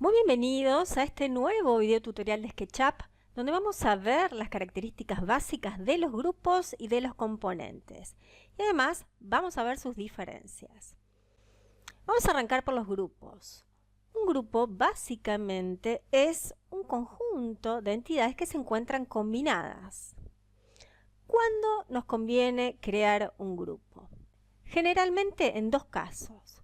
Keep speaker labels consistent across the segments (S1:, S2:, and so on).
S1: Muy bienvenidos a este nuevo video tutorial de SketchUp, donde vamos a ver las características básicas de los grupos y de los componentes. Y además vamos a ver sus diferencias. Vamos a arrancar por los grupos. Un grupo básicamente es un conjunto de entidades que se encuentran combinadas. ¿Cuándo nos conviene crear un grupo? Generalmente en dos casos.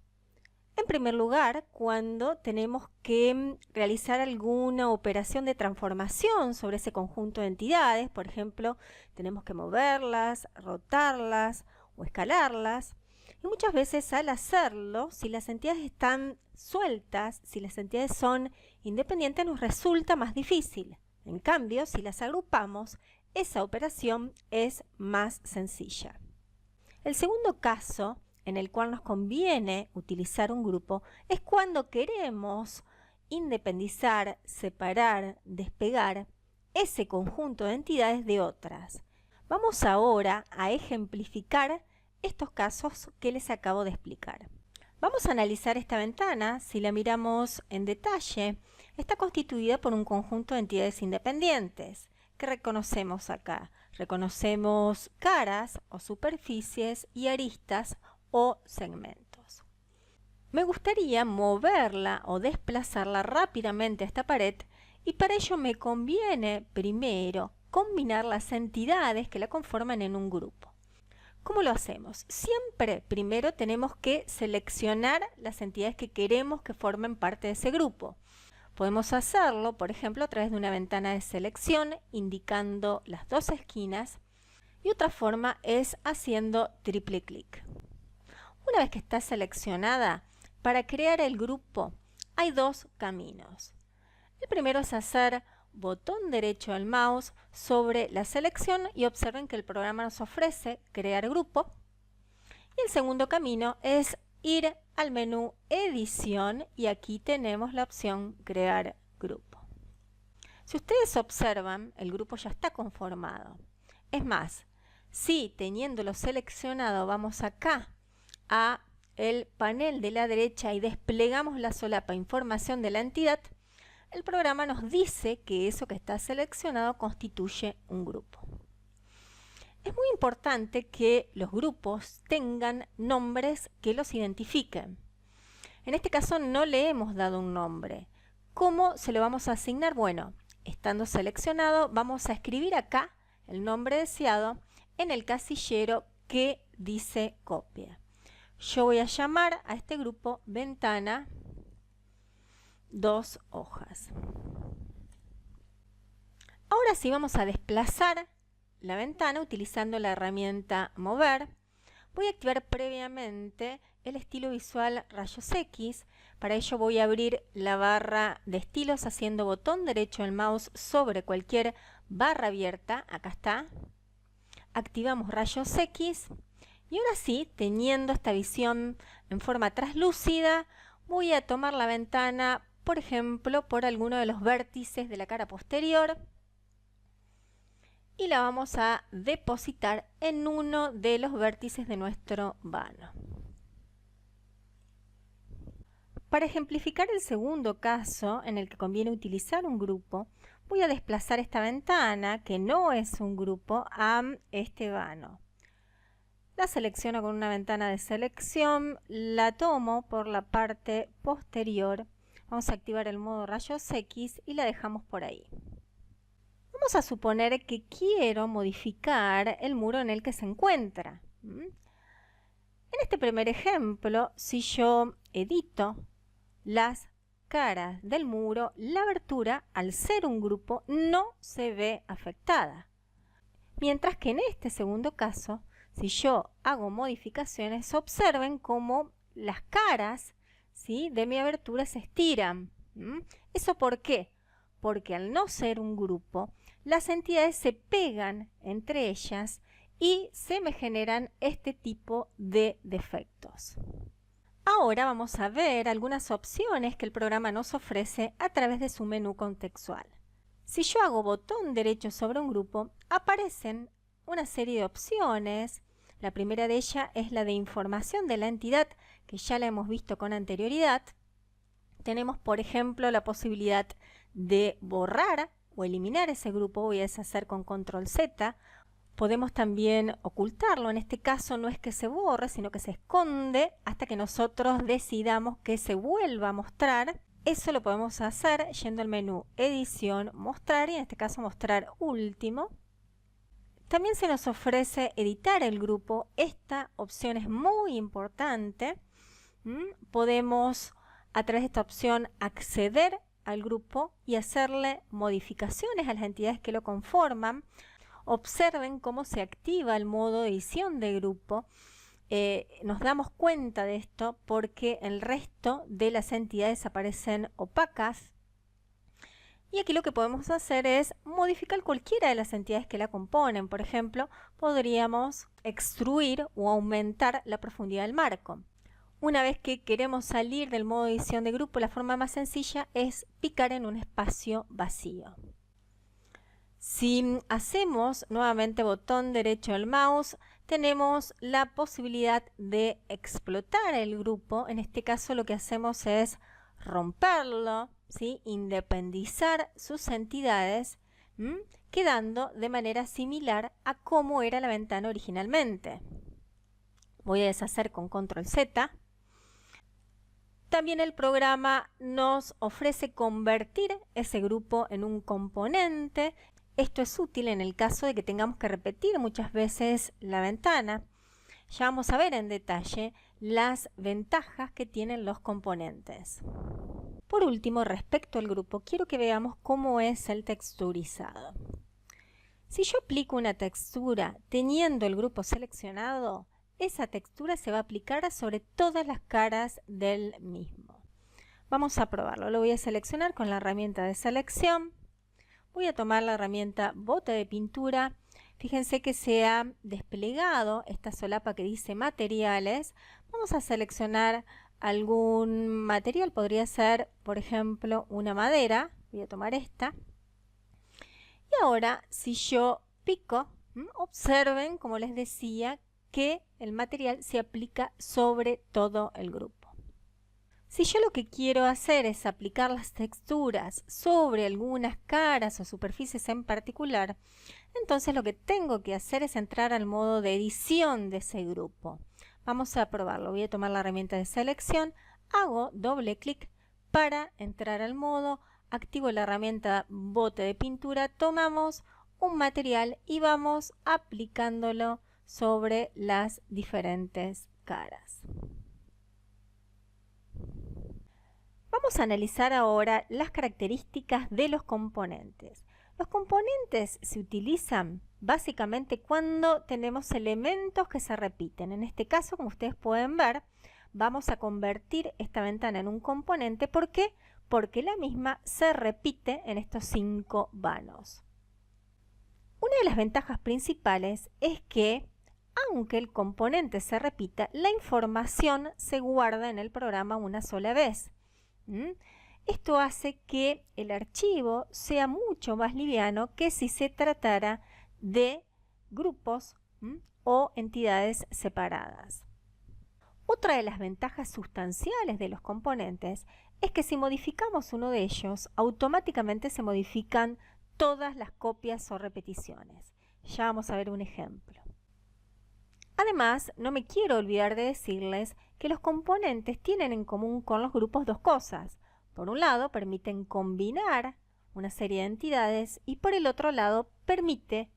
S1: En primer lugar, cuando tenemos que realizar alguna operación de transformación sobre ese conjunto de entidades, por ejemplo, tenemos que moverlas, rotarlas o escalarlas. Y muchas veces al hacerlo, si las entidades están sueltas, si las entidades son independientes, nos resulta más difícil. En cambio, si las agrupamos, esa operación es más sencilla. El segundo caso en el cual nos conviene utilizar un grupo es cuando queremos independizar, separar, despegar ese conjunto de entidades de otras. Vamos ahora a ejemplificar estos casos que les acabo de explicar. Vamos a analizar esta ventana. Si la miramos en detalle, está constituida por un conjunto de entidades independientes. ¿Qué reconocemos acá? Reconocemos caras o superficies y aristas o segmentos. Me gustaría moverla o desplazarla rápidamente a esta pared y para ello me conviene primero combinar las entidades que la conforman en un grupo. ¿Cómo lo hacemos? Siempre primero tenemos que seleccionar las entidades que queremos que formen parte de ese grupo. Podemos hacerlo, por ejemplo, a través de una ventana de selección indicando las dos esquinas y otra forma es haciendo triple clic. Una vez que está seleccionada, para crear el grupo hay dos caminos. El primero es hacer botón derecho del mouse sobre la selección y observen que el programa nos ofrece crear grupo. Y el segundo camino es ir al menú edición y aquí tenemos la opción crear grupo. Si ustedes observan, el grupo ya está conformado. Es más, si teniéndolo seleccionado vamos acá a el panel de la derecha y desplegamos la solapa información de la entidad, el programa nos dice que eso que está seleccionado constituye un grupo. Es muy importante que los grupos tengan nombres que los identifiquen. En este caso no le hemos dado un nombre. ¿Cómo se lo vamos a asignar? Bueno, estando seleccionado vamos a escribir acá el nombre deseado en el casillero que dice copia. Yo voy a llamar a este grupo ventana 2 hojas. Ahora sí vamos a desplazar la ventana utilizando la herramienta mover. Voy a activar previamente el estilo visual rayos X. Para ello voy a abrir la barra de estilos haciendo botón derecho del mouse sobre cualquier barra abierta. Acá está. Activamos rayos X. Y ahora sí, teniendo esta visión en forma translúcida, voy a tomar la ventana, por ejemplo, por alguno de los vértices de la cara posterior y la vamos a depositar en uno de los vértices de nuestro vano. Para ejemplificar el segundo caso en el que conviene utilizar un grupo, voy a desplazar esta ventana, que no es un grupo, a este vano. La selecciono con una ventana de selección, la tomo por la parte posterior, vamos a activar el modo rayos X y la dejamos por ahí. Vamos a suponer que quiero modificar el muro en el que se encuentra. En este primer ejemplo, si yo edito las caras del muro, la abertura, al ser un grupo, no se ve afectada. Mientras que en este segundo caso, si yo hago modificaciones, observen cómo las caras, ¿sí?, de mi abertura se estiran. ¿Eso por qué? Porque al no ser un grupo, las entidades se pegan entre ellas y se me generan este tipo de defectos. Ahora vamos a ver algunas opciones que el programa nos ofrece a través de su menú contextual. Si yo hago botón derecho sobre un grupo, aparecen una serie de opciones. La primera de ellas es la de información de la entidad, que ya la hemos visto con anterioridad. Tenemos, por ejemplo, la posibilidad de borrar o eliminar ese grupo. Voy a deshacer con control Z. Podemos también ocultarlo. En este caso no es que se borre, sino que se esconde hasta que nosotros decidamos que se vuelva a mostrar. Eso lo podemos hacer yendo al menú Edición, Mostrar, y en este caso Mostrar Último. También se nos ofrece editar el grupo. Esta opción es muy importante. Podemos, a través de esta opción, acceder al grupo y hacerle modificaciones a las entidades que lo conforman. Observen cómo se activa el modo edición de grupo. Nos damos cuenta de esto porque el resto de las entidades aparecen opacas. Y aquí lo que podemos hacer es modificar cualquiera de las entidades que la componen. Por ejemplo, podríamos extruir o aumentar la profundidad del marco. Una vez que queremos salir del modo edición de grupo, la forma más sencilla es picar en un espacio vacío. Si hacemos nuevamente botón derecho del mouse, tenemos la posibilidad de explotar el grupo. En este caso lo que hacemos es romperlo, ¿sí? Independizar sus entidades, quedando de manera similar a cómo era la ventana originalmente. Voy a deshacer con control Z. También el programa nos ofrece convertir ese grupo en un componente. Esto es útil en el caso de que tengamos que repetir muchas veces la ventana. Ya vamos a ver en detalle las ventajas que tienen los componentes. Por último, respecto al grupo, quiero que veamos cómo es el texturizado. Si yo aplico una textura teniendo el grupo seleccionado, esa textura se va a aplicar sobre todas las caras del mismo. Vamos a probarlo. Lo voy a seleccionar con la herramienta de selección. Voy a tomar la herramienta bote de pintura. Fíjense que se ha desplegado esta solapa que dice materiales. Vamos a seleccionar algún material. Podría ser, por ejemplo, una madera. Voy a tomar esta. Y ahora, si yo pico, observen, como les decía, que el material se aplica sobre todo el grupo. Si yo lo que quiero hacer es aplicar las texturas sobre algunas caras o superficies en particular, entonces lo que tengo que hacer es entrar al modo de edición de ese grupo. Vamos a probarlo. Voy a tomar la herramienta de selección, hago doble clic para entrar al modo, activo la herramienta bote de pintura, tomamos un material y vamos aplicándolo sobre las diferentes caras. Vamos a analizar ahora las características de los componentes. Los componentes se utilizan básicamente cuando tenemos elementos que se repiten. En este caso, como ustedes pueden ver, vamos a convertir esta ventana en un componente. ¿Por qué? Porque la misma se repite en estos 5 vanos. Una de las ventajas principales es que aunque el componente se repita, la información se guarda en el programa una sola vez. Esto hace que el archivo sea mucho más liviano que si se tratara de grupos o entidades separadas. Otra de las ventajas sustanciales de los componentes es que si modificamos uno de ellos, automáticamente se modifican todas las copias o repeticiones. Ya vamos a ver un ejemplo. Además, no me quiero olvidar de decirles que los componentes tienen en común con los grupos dos cosas. Por un lado, permiten combinar una serie de entidades y por el otro lado, permite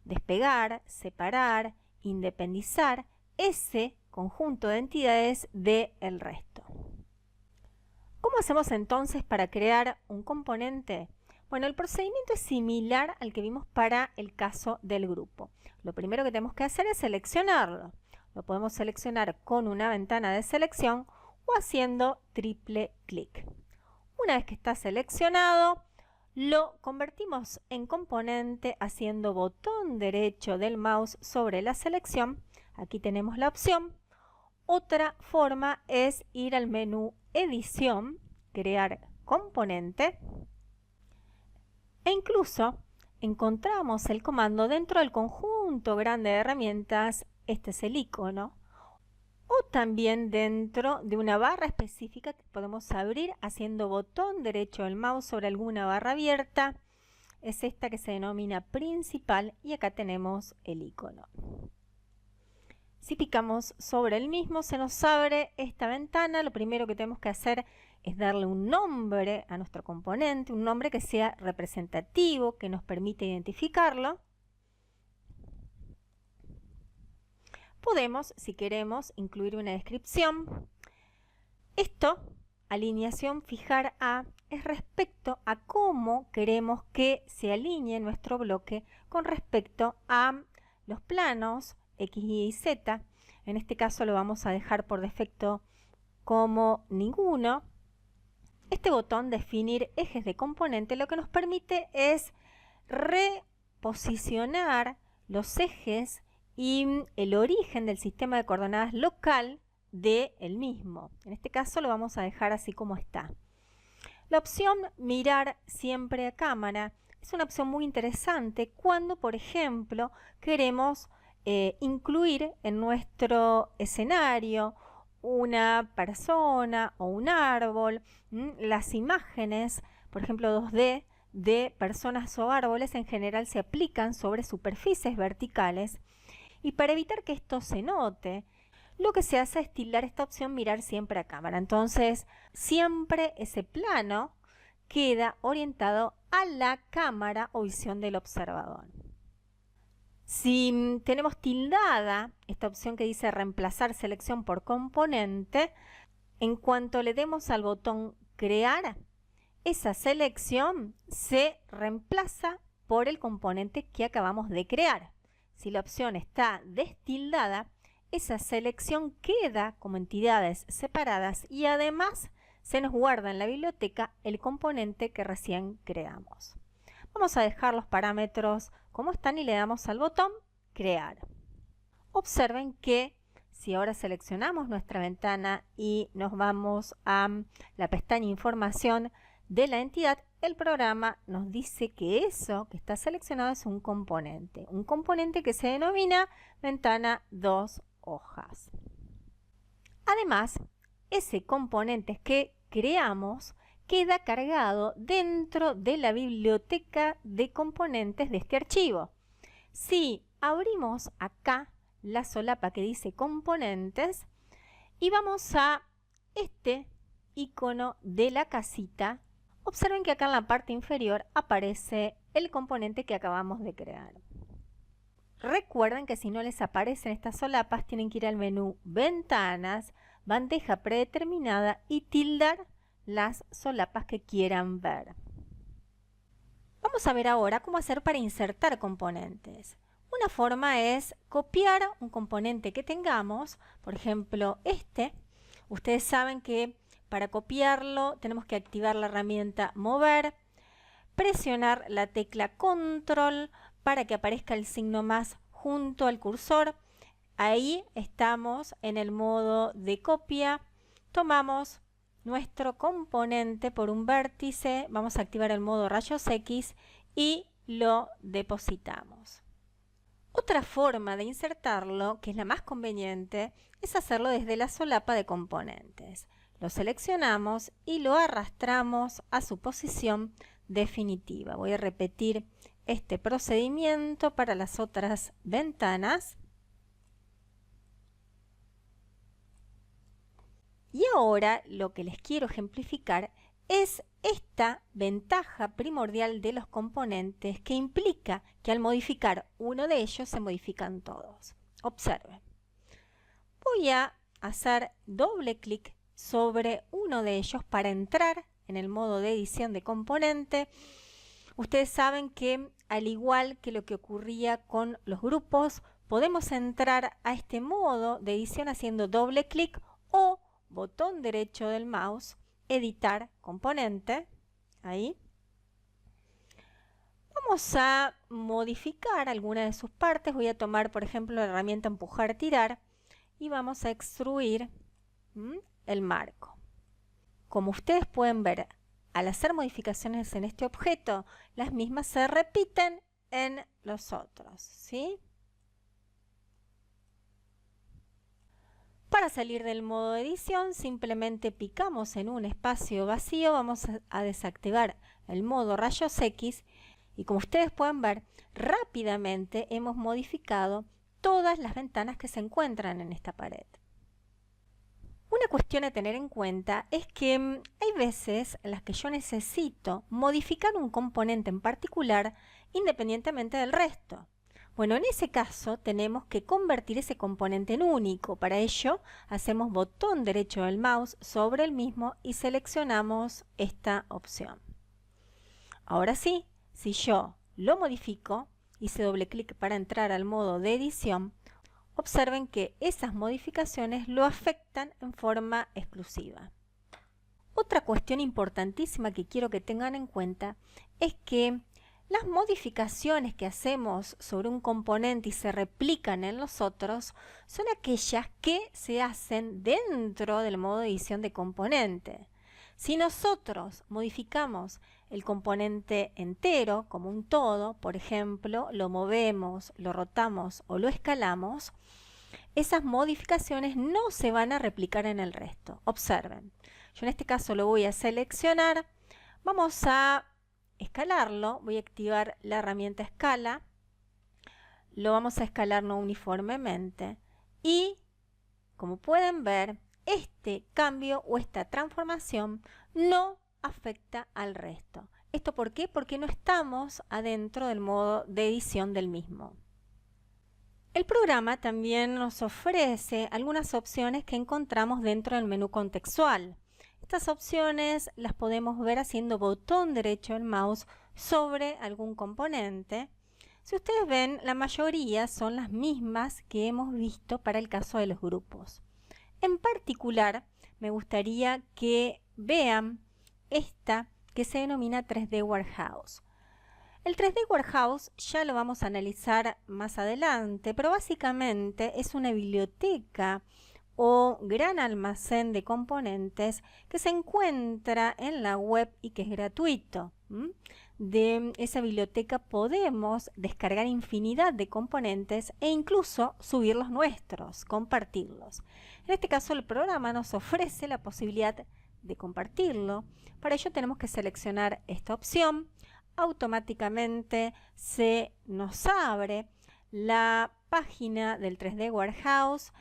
S1: despegar, separar, independizar ese conjunto de entidades del resto. ¿Cómo hacemos entonces para crear un componente? Bueno, el procedimiento es similar al que vimos para el caso del grupo. Lo primero que tenemos que hacer es seleccionarlo. Lo podemos seleccionar con una ventana de selección o haciendo triple clic. Una vez que está seleccionado, lo convertimos en componente haciendo botón derecho del mouse sobre la selección. Aquí tenemos la opción. Otra forma es ir al menú Edición, Crear componente. E incluso encontramos el comando dentro del conjunto grande de herramientas, este es el icono, o también dentro de una barra específica que podemos abrir haciendo botón derecho del mouse sobre alguna barra abierta. Es esta que se denomina principal y acá tenemos el icono. Si picamos sobre el mismo se nos abre esta ventana. Lo primero que tenemos que hacer es darle un nombre a nuestro componente, un nombre que sea representativo, que nos permita identificarlo. Podemos, si queremos, incluir una descripción. Esto, alineación fijar a, es respecto a cómo queremos que se alinee nuestro bloque con respecto a los planos X, Y y Z. En este caso lo vamos a dejar por defecto como ninguno. Este botón definir ejes de componente lo que nos permite es reposicionar los ejes y el origen del sistema de coordenadas local del mismo. En este caso lo vamos a dejar así como está. La opción mirar siempre a cámara es una opción muy interesante cuando, por ejemplo, queremos incluir en nuestro escenario una persona o un árbol. Las imágenes, por ejemplo 2D, de personas o árboles en general se aplican sobre superficies verticales y para evitar que esto se note, lo que se hace es tildar esta opción mirar siempre a cámara. Entonces, siempre ese plano queda orientado a la cámara o visión del observador. Si tenemos tildada esta opción que dice reemplazar selección por componente, en cuanto le demos al botón crear, esa selección se reemplaza por el componente que acabamos de crear. Si la opción está destildada, esa selección queda como entidades separadas y además se nos guarda en la biblioteca el componente que recién creamos. Vamos a dejar los parámetros como están y le damos al botón crear. Observen que si ahora seleccionamos nuestra ventana y nos vamos a la pestaña información de la entidad, el programa nos dice que eso que está seleccionado es un componente que se denomina ventana 2 hojas. Además, ese componente que creamos queda cargado dentro de la biblioteca de componentes de este archivo. Si abrimos acá la solapa que dice componentes y vamos a este icono de la casita, observen que acá en la parte inferior aparece el componente que acabamos de crear. Recuerden que si no les aparecen estas solapas tienen que ir al menú Ventanas, Bandeja predeterminada y tildar las solapas que quieran ver. Vamos a ver ahora cómo hacer para insertar componentes. Una forma es copiar un componente que tengamos, por ejemplo este. Ustedes saben que para copiarlo tenemos que activar la herramienta Mover, presionar la tecla Control para que aparezca el signo más junto al cursor. Ahí estamos en el modo de copia. Tomamos nuestro componente por un vértice, vamos a activar el modo rayos X y lo depositamos. Otra forma de insertarlo, que es la más conveniente, es hacerlo desde la solapa de componentes. Lo seleccionamos y lo arrastramos a su posición definitiva. Voy a repetir este procedimiento para las otras ventanas. Y ahora lo que les quiero ejemplificar es esta ventaja primordial de los componentes que implica que al modificar uno de ellos se modifican todos. Observen. Voy a hacer doble clic sobre uno de ellos para entrar en el modo de edición de componente. Ustedes saben que al igual que lo que ocurría con los grupos, podemos entrar a este modo de edición haciendo doble clic o botón derecho del mouse, editar componente, ahí. Vamos a modificar alguna de sus partes. Voy a tomar, por ejemplo, la herramienta empujar, tirar y vamos a extruir el marco. Como ustedes pueden ver, al hacer modificaciones en este objeto, las mismas se repiten en los otros, ¿sí? Para salir del modo edición, simplemente picamos en un espacio vacío, vamos a desactivar el modo rayos X y como ustedes pueden ver, rápidamente hemos modificado todas las ventanas que se encuentran en esta pared. Una cuestión a tener en cuenta es que hay veces en las que yo necesito modificar un componente en particular independientemente del resto. Bueno, en ese caso tenemos que convertir ese componente en único. Para ello hacemos botón derecho del mouse sobre el mismo y seleccionamos esta opción. Ahora sí, si yo lo modifico, hice doble clic para entrar al modo de edición, observen que esas modificaciones lo afectan en forma exclusiva. Otra cuestión importantísima que quiero que tengan en cuenta es que las modificaciones que hacemos sobre un componente y se replican en los otros son aquellas que se hacen dentro del modo edición de componente. Si nosotros modificamos el componente entero como un todo, por ejemplo, lo movemos, lo rotamos o lo escalamos, esas modificaciones no se van a replicar en el resto. Observen, yo en este caso lo voy a seleccionar, vamos a escalarlo, voy a activar la herramienta escala, lo vamos a escalar no uniformemente y como pueden ver, este cambio o esta transformación no afecta al resto. ¿Esto por qué? Porque no estamos adentro del modo de edición del mismo. El programa también nos ofrece algunas opciones que encontramos dentro del menú contextual. Estas opciones las podemos ver haciendo botón derecho del mouse sobre algún componente. Si ustedes ven, la mayoría son las mismas que hemos visto para el caso de los grupos. En particular, me gustaría que vean esta que se denomina 3D Warehouse. El 3D Warehouse ya lo vamos a analizar más adelante, pero básicamente es una biblioteca o gran almacén de componentes que se encuentra en la web y que es gratuito. De esa biblioteca podemos descargar infinidad de componentes e incluso subir los nuestros, compartirlos. En este caso el programa nos ofrece la posibilidad de compartirlo. Para ello tenemos que seleccionar esta opción. Automáticamente se nos abre la página del 3D Warehouse.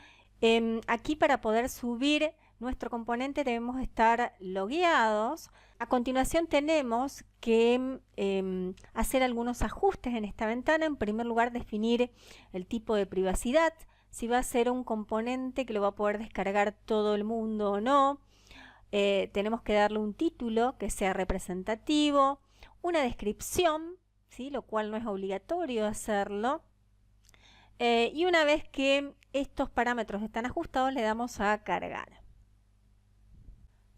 S1: Aquí para poder subir nuestro componente debemos estar logueados. A continuación tenemos que hacer algunos ajustes en esta ventana. En primer lugar, definir el tipo de privacidad, si va a ser un componente que lo va a poder descargar todo el mundo o no. Tenemos que darle un título que sea representativo, una descripción, ¿sí? Lo cual no es obligatorio hacerlo. Y una vez que estos parámetros están ajustados, le damos a cargar.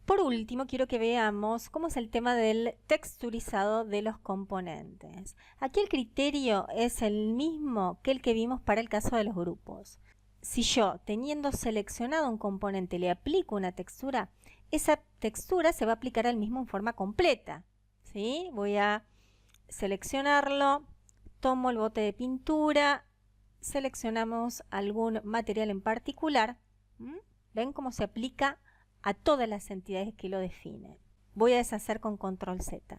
S1: Por último, quiero que veamos cómo es el tema del texturizado de los componentes. Aquí el criterio es el mismo que el que vimos para el caso de los grupos. Si yo, teniendo seleccionado un componente, le aplico una textura, esa textura se va a aplicar al mismo en forma completa. ¿Sí? Voy a seleccionarlo, tomo el bote de pintura, seleccionamos algún material en particular. ¿Ven cómo se aplica a todas las entidades que lo definen? Voy a deshacer con control Z.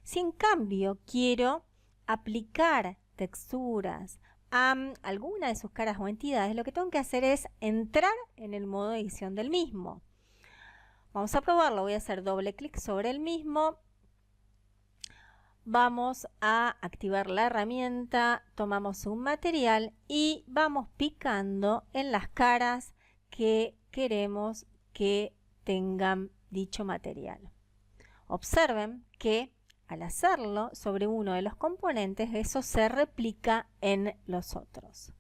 S1: Si en cambio quiero aplicar texturas a alguna de sus caras o entidades, lo que tengo que hacer es entrar en el modo de edición del mismo. Vamos a probarlo. Voy a hacer doble clic sobre el mismo. Vamos a activar la herramienta, tomamos un material y vamos picando en las caras que queremos que tengan dicho material. Observen que al hacerlo sobre uno de los componentes, eso se replica en los otros.